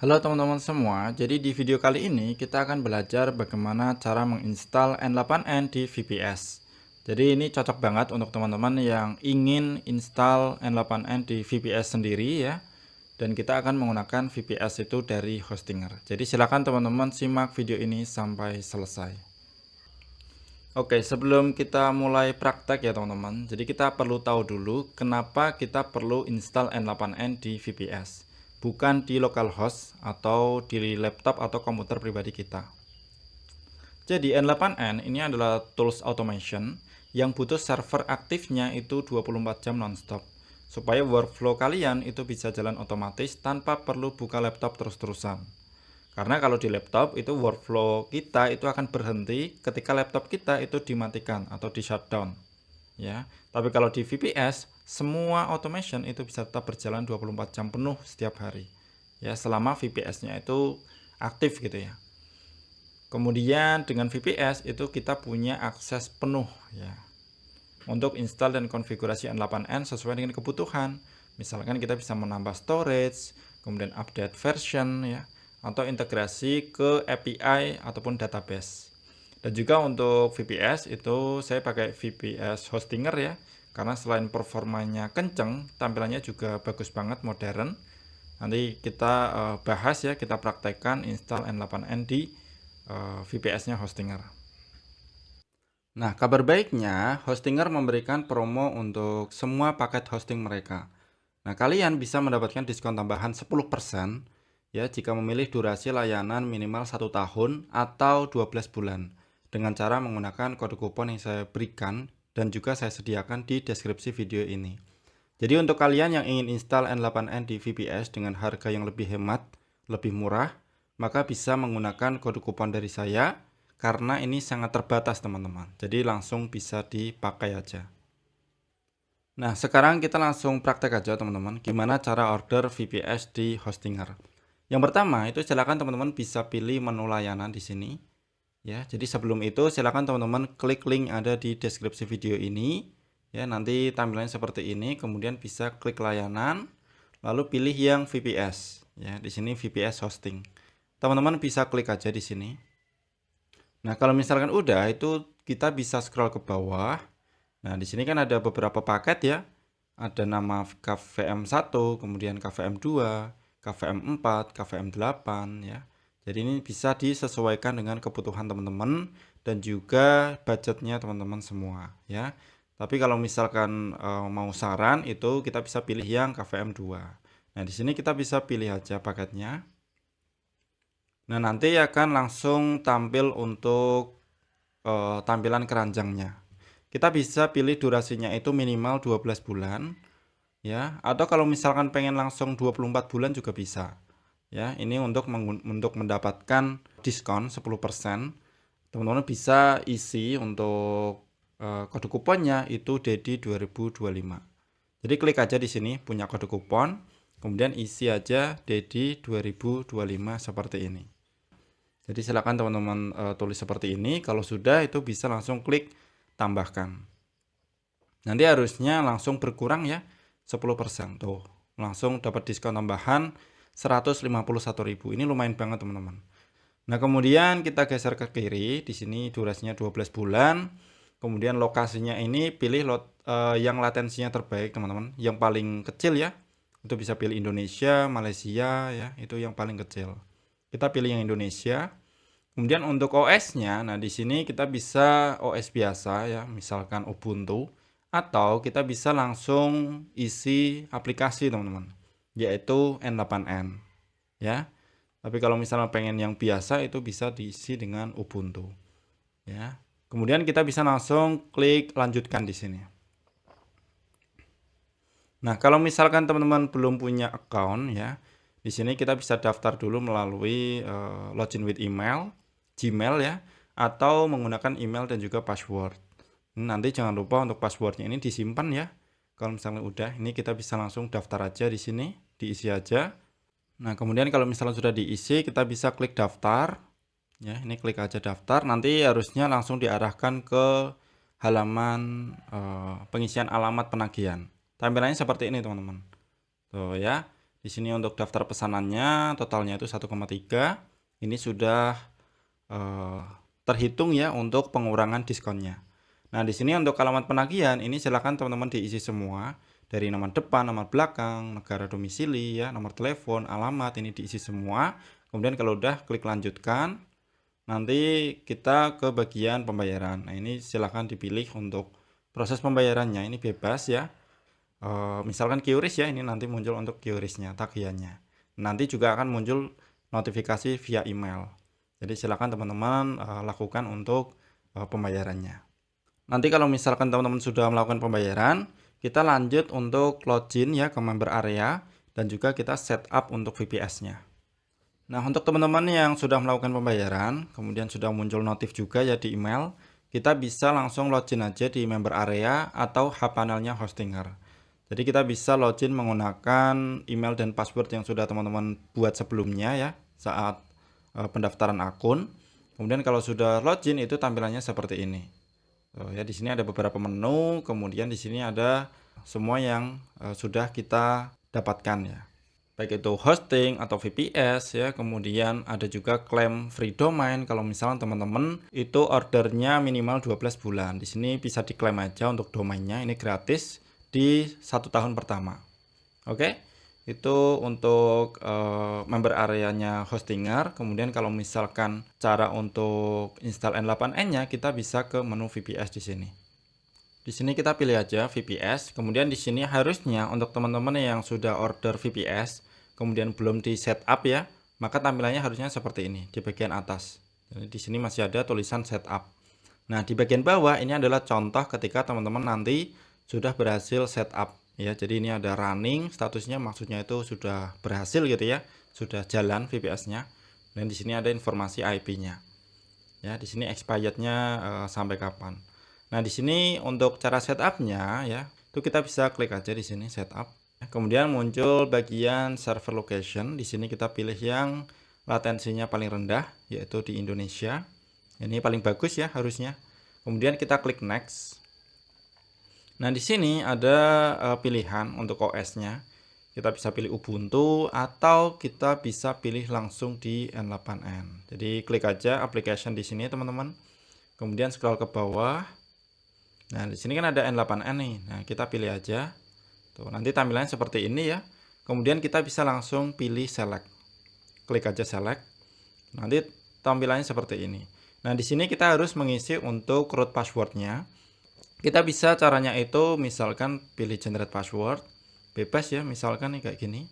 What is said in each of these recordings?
Halo teman-teman semua, jadi di video kali ini kita akan belajar bagaimana cara menginstal N8N di VPS. Jadi ini cocok banget untuk teman-teman yang ingin install N8N di VPS sendiri ya. Dan kita akan menggunakan VPS itu dari Hostinger. Jadi silakan teman-teman simak video ini sampai selesai. Oke, sebelum kita mulai praktek ya teman-teman, jadi kita perlu tahu dulu kenapa kita perlu install N8N di VPS, bukan di localhost atau di laptop atau komputer pribadi kita. Jadi N8N ini adalah tools automation yang butuh server aktifnya itu 24 jam nonstop, supaya workflow kalian itu bisa jalan otomatis tanpa perlu buka laptop terus-terusan. Karena kalau di laptop itu workflow kita itu akan berhenti ketika laptop kita itu dimatikan atau di shutdown, ya. Tapi kalau di VPS, semua automation itu bisa tetap berjalan 24 jam penuh setiap hari. Ya, selama VPS-nya itu aktif gitu ya. Kemudian dengan VPS itu kita punya akses penuh ya untuk install dan konfigurasi N8N sesuai dengan kebutuhan. Misalkan kita bisa menambah storage, kemudian update version ya, atau integrasi ke API ataupun database. Dan juga untuk VPS itu saya pakai VPS Hostinger ya, karena selain performanya kenceng, tampilannya juga bagus banget, modern. Nanti kita bahas ya, kita praktekkan install N8N di VPS-nya Hostinger. Nah, kabar baiknya, Hostinger memberikan promo untuk semua paket hosting mereka. Nah, kalian bisa mendapatkan diskon tambahan 10% ya jika memilih durasi layanan minimal 1 tahun atau 12 bulan dengan cara menggunakan kode kupon yang saya berikan dan juga saya sediakan di deskripsi video ini. Jadi untuk kalian yang ingin install N8N di VPS dengan harga yang lebih hemat, lebih murah, maka bisa menggunakan kode kupon dari saya karena ini sangat terbatas teman-teman. Jadi langsung bisa dipakai aja. Nah, sekarang kita langsung praktek aja teman-teman, gimana cara order VPS di Hostinger. Yang pertama itu silakan teman-teman bisa pilih menu layanan di sini. Ya, jadi sebelum itu silakan teman-teman klik link ada di deskripsi video ini. Ya, nanti tampilannya seperti ini, kemudian bisa klik layanan, lalu pilih yang VPS. Ya, di sini VPS hosting. Teman-teman bisa klik aja di sini. Nah, kalau misalkan udah itu kita bisa scroll ke bawah. Nah, di sini kan ada beberapa paket ya. Ada nama KVM1, kemudian KVM2, KVM4, KVM8 ya. Jadi ini bisa disesuaikan dengan kebutuhan teman-teman dan juga budgetnya teman-teman semua ya. Tapi kalau misalkan mau saran itu kita bisa pilih yang KVM2. Nah, di sini kita bisa pilih aja paketnya. Nah, nanti akan langsung tampil untuk tampilan keranjangnya. Kita bisa pilih durasinya itu minimal 12 bulan ya, atau kalau misalkan pengen langsung 24 bulan juga bisa. Ya, ini untuk mendapatkan diskon 10%. Teman-teman bisa isi untuk kode kuponnya itu DEDI 2025. Jadi klik aja di sini punya kode kupon, kemudian isi aja DEDI 2025 seperti ini. Jadi silakan teman-teman tulis seperti ini. Kalau sudah itu bisa langsung klik tambahkan. Nanti harusnya langsung berkurang ya 10%. Tuh, langsung dapat diskon tambahan 151.000. Ini lumayan banget teman-teman. Nah, kemudian kita geser ke kiri. Di sini durasinya 12 bulan. Kemudian lokasinya ini pilih yang latensinya terbaik teman-teman. Yang paling kecil ya. Itu bisa pilih Indonesia, Malaysia ya. Itu yang paling kecil. Kita pilih yang Indonesia. Kemudian untuk OS-nya, nah di sini kita bisa OS biasa ya, misalkan Ubuntu, atau kita bisa langsung isi aplikasi teman-teman, yaitu N8N ya. Tapi kalau misalnya pengen yang biasa itu bisa diisi dengan Ubuntu ya. Kemudian kita bisa langsung klik lanjutkan di sini. Nah, kalau misalkan teman-teman belum punya account ya, di sini kita bisa daftar dulu melalui login with email, Gmail ya, atau menggunakan email dan juga password. Nanti jangan lupa untuk passwordnya ini disimpan ya. Kalau misalnya udah, ini kita bisa langsung daftar aja di sini, diisi aja. Nah, kemudian kalau misalnya sudah diisi, kita bisa klik daftar. Ya, ini klik aja daftar. Nanti harusnya langsung diarahkan ke halaman pengisian alamat penagihan. Tampilannya seperti ini teman-teman. Tuh ya. Di sini untuk daftar pesanannya totalnya itu 1,3. Ini sudah eh, terhitung ya untuk pengurangan diskonnya. Nah, di sini untuk alamat penagihan ini silakan teman-teman diisi semua dari nomor depan, nomor belakang, negara domisili ya, nomor telepon, alamat ini diisi semua. Kemudian kalau udah klik lanjutkan, nanti kita ke bagian pembayaran. Nah, ini silakan dipilih untuk proses pembayarannya, ini bebas ya. Misalkan QRIS ya, ini nanti muncul untuk QRIS-nya, tagihannya. Nanti juga akan muncul notifikasi via email. Jadi silakan teman-teman lakukan untuk pembayarannya. Nanti kalau misalkan teman-teman sudah melakukan pembayaran, kita lanjut untuk login ya ke member area dan juga kita setup untuk VPS-nya. Nah, untuk teman-teman yang sudah melakukan pembayaran, kemudian sudah muncul notif juga ya di email, kita bisa langsung login aja di member area atau hPanelnya Hostinger. Jadi kita bisa login menggunakan email dan password yang sudah teman-teman buat sebelumnya ya saat pendaftaran akun. Kemudian kalau sudah login itu tampilannya seperti ini. Ya, di sini ada beberapa menu, kemudian di sini ada semua yang sudah kita dapatkan ya. Baik itu hosting atau VPS ya, kemudian ada juga klaim free domain kalau misalnya teman-teman itu ordernya minimal 12 bulan. Di sini bisa diklaim aja untuk domainnya, ini gratis di 1 tahun pertama. Oke, itu untuk member areanya Hostinger. Kemudian kalau misalkan cara untuk install N8N-nya, kita bisa ke menu VPS di sini. Di sini kita pilih aja VPS. Kemudian di sini harusnya untuk teman-teman yang sudah order VPS, kemudian belum di setup ya, maka tampilannya harusnya seperti ini di bagian atas. Jadi di sini masih ada tulisan setup. Nah, di bagian bawah ini adalah contoh ketika teman-teman nanti sudah berhasil setup ya. Jadi ini ada running, statusnya maksudnya itu sudah berhasil gitu ya, sudah jalan VPS-nya. Dan di sini ada informasi IP-nya. Ya, di sini expirednya sampai kapan. Nah, di sini untuk cara setupnya ya, itu kita bisa klik aja di sini setup. Kemudian muncul bagian server location. Di sini kita pilih yang latensinya paling rendah, yaitu di Indonesia. Ini paling bagus ya harusnya. Kemudian kita klik next. Nah, di sini ada pilihan untuk OS-nya. Kita bisa pilih Ubuntu atau kita bisa pilih langsung di N8N. Jadi klik aja application di sini teman-teman. Kemudian scroll ke bawah. Nah, di sini kan ada N8N nih. Nah, kita pilih aja. Tuh, nanti tampilannya seperti ini ya. Kemudian kita bisa langsung pilih select. Klik aja select. Nanti tampilannya seperti ini. Nah, di sini kita harus mengisi untuk root passwordnya. Kita bisa caranya itu misalkan pilih generate password. Bebas ya, misalkan nih kayak gini.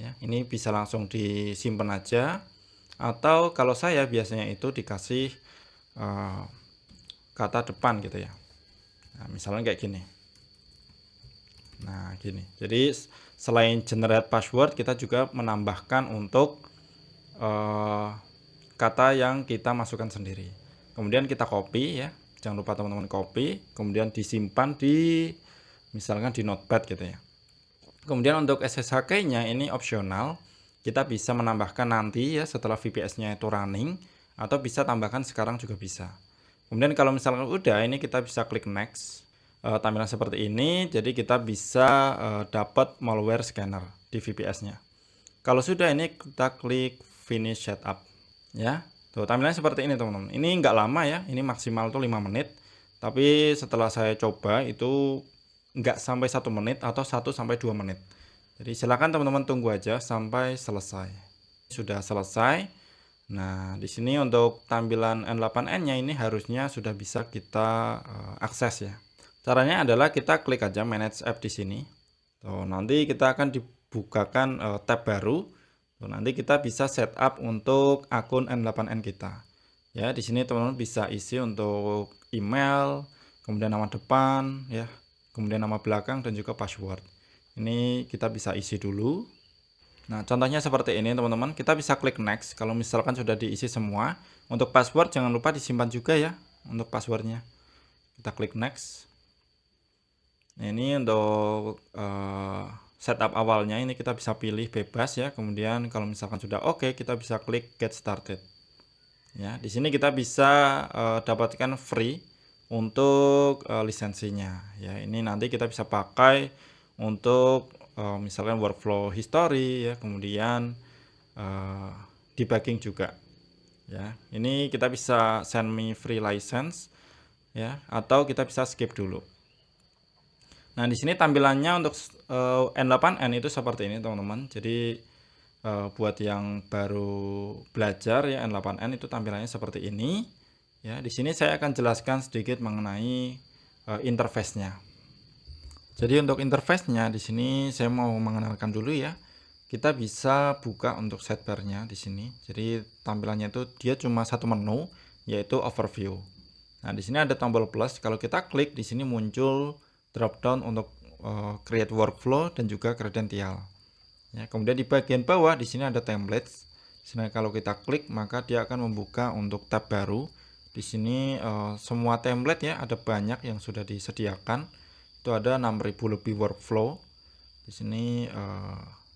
Ya, ini bisa langsung disimpan aja. Atau kalau saya biasanya itu dikasih kata depan gitu ya. Nah, misalnya kayak gini. Nah, gini. Jadi selain generate password, kita juga menambahkan untuk kata yang kita masukkan sendiri. Kemudian kita copy ya. Jangan lupa teman-teman copy, kemudian disimpan di misalkan di notepad gitu ya. Kemudian untuk SSH key-nya ini opsional. Kita bisa menambahkan nanti ya setelah VPS-nya itu running atau bisa tambahkan sekarang juga bisa. Kemudian kalau misalkan udah, ini kita bisa klik next. Tampilan seperti ini, jadi kita bisa dapat malware scanner di VPS-nya. Kalau sudah, ini kita klik finish setup ya. Tuh, tampilannya seperti ini teman-teman. Ini nggak lama ya, ini maksimal tuh 5 menit. Tapi setelah saya coba itu nggak sampai 1 menit atau 1 sampai 2 menit. Jadi silakan teman-teman tunggu aja sampai selesai. Sudah selesai. Nah, di sini untuk tampilan N8N-nya ini harusnya sudah bisa kita akses ya. Caranya adalah kita klik aja manage app di sini. Tuh, nanti kita akan dibukakan tab baru. Tuh, nanti kita bisa setup untuk akun N8N kita. Ya, di sini teman-teman bisa isi untuk email, kemudian nama depan ya, kemudian nama belakang dan juga password. Ini kita bisa isi dulu. Nah, contohnya seperti ini teman-teman. Kita bisa klik next kalau misalkan sudah diisi semua. Untuk password jangan lupa disimpan juga ya untuk passwordnya. Kita klik next. Nah, ini untuk setup awalnya ini kita bisa pilih bebas ya. Kemudian kalau misalkan sudah oke, kita bisa klik get started. Ya, di sini kita bisa dapatkan free untuk lisensinya. Ya, ini nanti kita bisa pakai untuk misalkan workflow history ya, kemudian eh, debugging juga ya. Ini kita bisa send me free license ya, atau kita bisa skip dulu. Nah, di sini tampilannya untuk N8N itu seperti ini, teman-teman. Jadi buat yang baru belajar ya N8N itu tampilannya seperti ini. Ya, di sini saya akan jelaskan sedikit mengenai interface-nya. Jadi untuk interface-nya di sini saya mau mengenalkan dulu ya. Kita bisa buka untuk sidebar-nya di sini. Jadi tampilannya itu dia cuma satu menu, yaitu overview. Nah, di sini ada tombol plus. Kalau kita klik di sini muncul drop down untuk create workflow dan juga kredensial. Ya, kemudian di bagian bawah di sini ada templates. Di sini kalau kita klik maka dia akan membuka untuk tab baru. Di sini semua template ya, ada banyak yang sudah disediakan. Itu ada 6000 lebih workflow. Di sini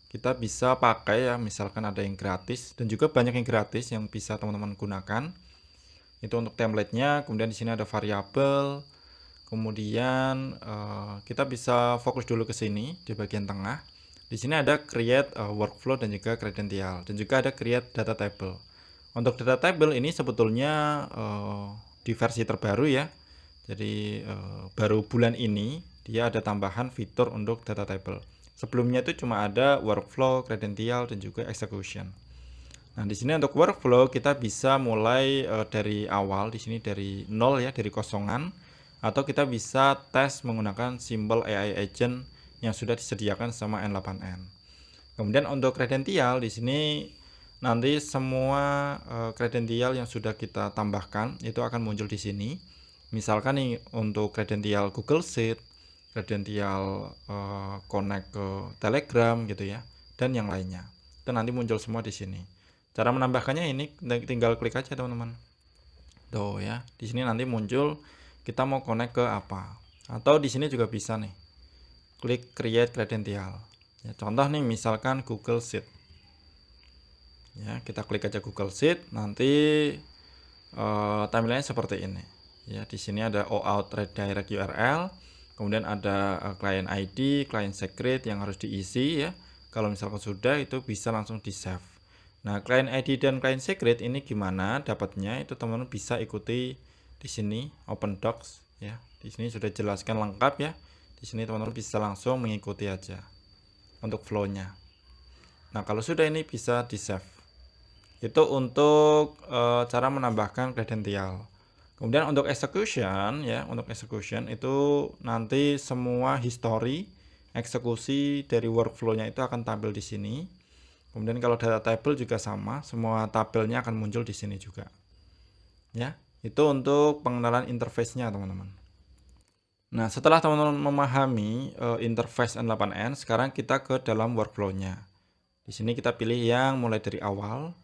kita bisa pakai ya, misalkan ada yang gratis dan juga banyak yang gratis yang bisa teman-teman gunakan. Itu untuk template-nya. Kemudian di sini ada variabel. Kemudian kita bisa fokus dulu ke sini di bagian tengah. Di sini ada create workflow dan juga kredensial, dan juga ada create data table. Untuk data table ini sebetulnya di versi terbaru ya. Jadi baru bulan ini dia ada tambahan fitur untuk data table. Sebelumnya itu cuma ada workflow, kredensial, dan juga execution. Nah, di sini untuk workflow kita bisa mulai dari awal, di sini dari nol ya, dari kosongan, atau kita bisa tes menggunakan simbol AI agent yang sudah disediakan sama N8N. Kemudian untuk kredensial di sini nanti semua kredensial yang sudah kita tambahkan itu akan muncul di sini. Misalkan nih untuk kredensial Google Sheet, kredensial connect ke Telegram gitu ya, dan yang lainnya. Itu nanti muncul semua di sini. Cara menambahkannya ini tinggal klik aja, teman-teman. Tuh ya, di sini nanti muncul kita mau connect ke apa. Atau di sini juga bisa nih. Klik create kredensial. Ya, contoh nih misalkan Google Sheet. Ya, kita klik aja Google Sheet, nanti tampilannya seperti ini. Ya, di sini ada OAuth redirect URL, kemudian ada client ID, client secret yang harus diisi ya. Kalau misalkan sudah itu bisa langsung di save. Nah, client ID dan client secret ini gimana dapatnya? Itu teman-teman bisa ikuti di sini Open Docs ya. Di sini sudah jelaskan lengkap ya. Di sini teman-teman bisa langsung mengikuti aja untuk flow-nya. Nah, kalau sudah ini bisa di save. Itu untuk cara menambahkan kredensial. Kemudian untuk execution ya, untuk execution itu nanti semua history eksekusi dari workflow-nya itu akan tampil di sini. Kemudian kalau data table juga sama, semua tabelnya akan muncul di sini juga. Ya, itu untuk pengenalan interface-nya, teman-teman. Nah, setelah teman-teman memahami interface N8N, sekarang kita ke dalam workflow-nya. Di sini kita pilih yang mulai dari awal.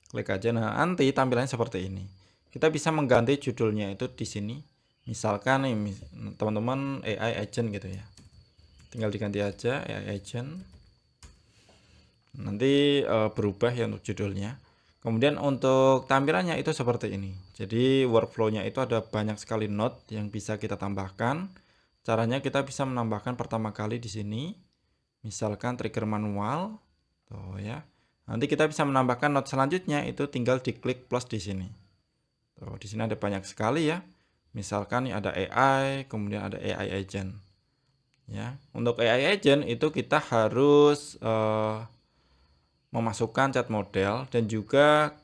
Klik aja. Nah, nanti tampilannya seperti ini. Kita bisa mengganti judulnya itu di sini. Misalkan nih, teman-teman AI agent gitu ya. Tinggal diganti aja AI agent. Nanti berubah ya untuk judulnya. Kemudian untuk tampilannya itu seperti ini. Jadi workflow-nya itu ada banyak sekali node yang bisa kita tambahkan. Caranya kita bisa menambahkan pertama kali di sini. Misalkan trigger manual. Tuh ya. Nanti kita bisa menambahkan node selanjutnya itu tinggal diklik plus di sini. Tuh, di sini ada banyak sekali ya. Misalkan ada AI, kemudian ada AI agent. Ya, untuk AI agent itu kita harus memasukkan chat model dan juga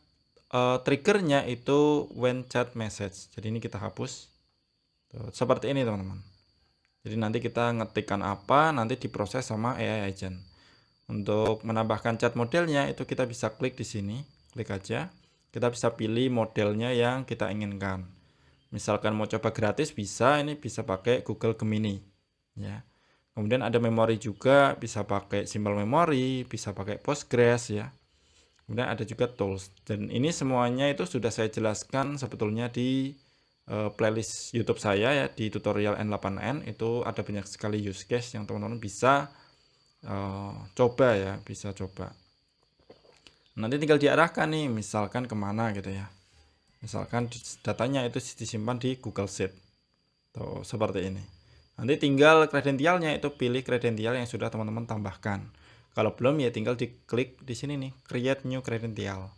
triggernya itu when chat message. Jadi ini kita hapus. Tuh, seperti ini teman-teman. Jadi nanti kita ngetikkan apa, nanti diproses sama AI agent. Untuk menambahkan chat modelnya itu kita bisa klik di sini, klik aja. Kita bisa pilih modelnya yang kita inginkan. Misalkan mau coba gratis bisa, ini bisa pakai Google Gemini. Ya. Kemudian ada memori juga, bisa pakai simple memory, bisa pakai Postgres ya. Kemudian ada juga tools. Dan ini semuanya itu sudah saya jelaskan sebetulnya di playlist YouTube saya ya, di tutorial N8N itu ada banyak sekali use case yang teman-teman bisa coba ya, bisa coba. Nanti tinggal diarahkan nih, misalkan kemana gitu ya. Misalkan datanya itu disimpan di Google Sheet. Tuh, seperti ini. Nanti tinggal kredensialnya itu pilih kredensial yang sudah teman-teman tambahkan. Kalau belum ya tinggal diklik di sini nih, create new credential.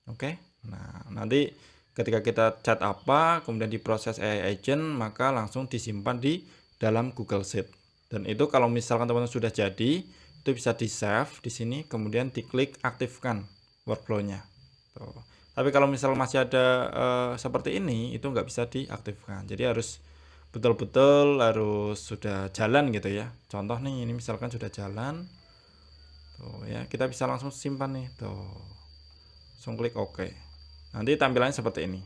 Oke. Nah, nanti ketika kita chat apa, kemudian diproses AI agent, maka langsung disimpan di dalam Google Sheet. Dan itu kalau misalkan teman-teman sudah jadi, itu bisa di-save di sini, kemudian diklik aktifkan workflow-nya. Tuh. Tapi kalau misal masih ada seperti ini, itu nggak bisa diaktifkan. Jadi harus betul-betul harus sudah jalan gitu ya. Contoh nih, ini misalkan sudah jalan, tuh ya, kita bisa langsung simpan nih, tuh. Langsung klik OK. Nanti tampilannya seperti ini.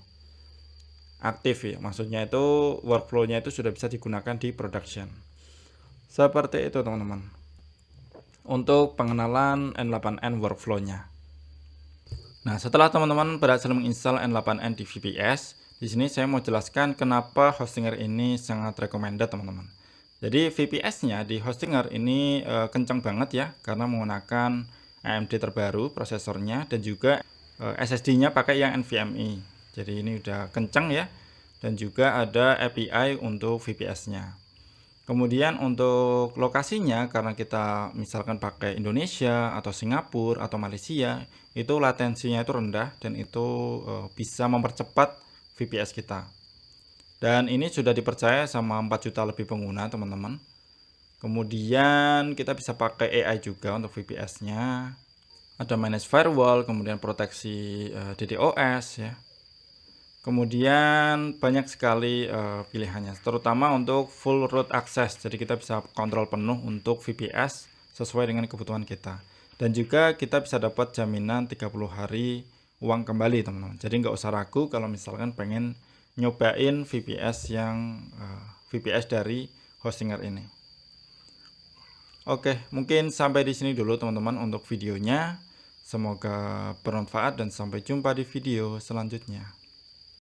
Aktif ya, maksudnya itu workflow-nya itu sudah bisa digunakan di production. Seperti itu teman-teman. Untuk pengenalan N8N workflow-nya. Nah, setelah teman-teman berhasil menginstal N8N di VPS, di sini saya mau jelaskan kenapa Hostinger ini sangat recommended teman-teman. Jadi VPS-nya di Hostinger ini kencang banget ya, karena menggunakan AMD terbaru prosesornya dan juga SSD-nya pakai yang NVMe. Jadi ini udah kencang ya, dan juga ada API untuk VPS-nya. Kemudian untuk lokasinya, karena kita misalkan pakai Indonesia atau Singapura atau Malaysia, itu latensinya itu rendah dan itu bisa mempercepat VPS kita. Dan ini sudah dipercaya sama 4 juta lebih pengguna teman-teman. Kemudian kita bisa pakai AI juga untuk VPS-nya. Ada manage firewall, kemudian proteksi DDoS ya. Kemudian banyak sekali pilihannya, terutama untuk full root access. Jadi kita bisa kontrol penuh untuk VPS sesuai dengan kebutuhan kita. Dan juga kita bisa dapat jaminan 30 hari uang kembali teman-teman. Jadi nggak usah ragu kalau misalkan pengen nyobain VPS yang VPS dari Hostinger ini. Oke, mungkin sampai di sini dulu teman-teman untuk videonya. Semoga bermanfaat dan sampai jumpa di video selanjutnya.